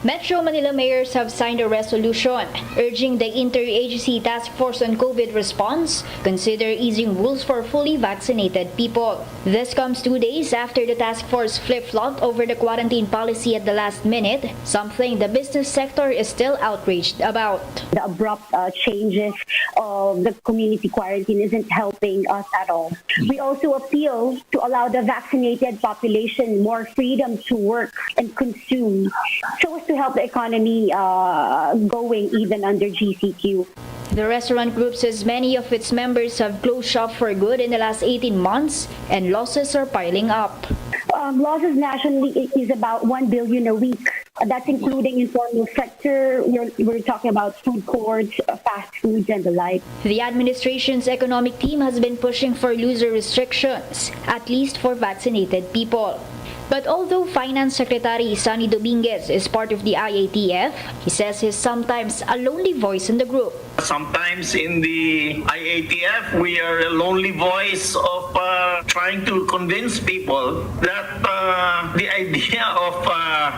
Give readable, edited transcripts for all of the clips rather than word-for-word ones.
Metro Manila mayors have signed a resolution urging the Interagency Task Force on COVID response consider easing rules for fully vaccinated people. This comes 2 days after the task force flip-flopped over the quarantine policy at the last minute, something the business sector is still outraged about. The abrupt changes of the community quarantine isn't helping us at all. We also appeal to allow the vaccinated population more freedom to work and consume so as to help the economy going even under GCQ. The restaurant group says many of its members have closed shop for good in the last 18 months and losses are piling up. Losses nationally is about 1 billion a week. That's including informal sector. We're talking about food courts, fast foods, and the like. The administration's economic team has been pushing for looser restrictions, at least for vaccinated people. But although Finance Secretary Sonny Dominguez is part of the IATF, he says he's sometimes a lonely voice in the group. Sometimes in the IATF, we are a lonely voice of trying to convince people that the idea of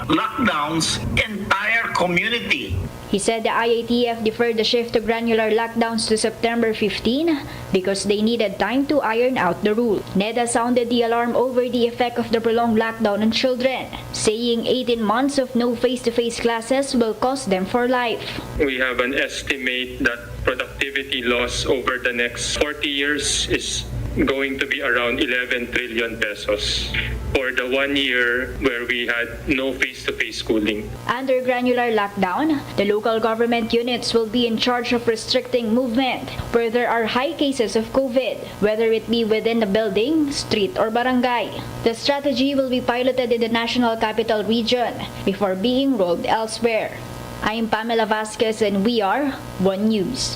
lockdowns entire community. He said the IATF deferred the shift to granular lockdowns to September 15 because they needed time to iron out the rule. NEDA sounded the alarm over the effect of the prolonged lockdown on children, saying 18 months of no face-to-face classes will cost them for life. We have an estimate that productivity loss over the next 40 years is going to be around 11 trillion pesos for the 1 year where we had no face-to-face schooling. Under granular lockdown, the local government units will be in charge of restricting movement where there are high cases of COVID, whether it be within the building, street, or barangay. The strategy will be piloted in the National Capital Region before being rolled elsewhere. I'm Pamela Vasquez and we are One News.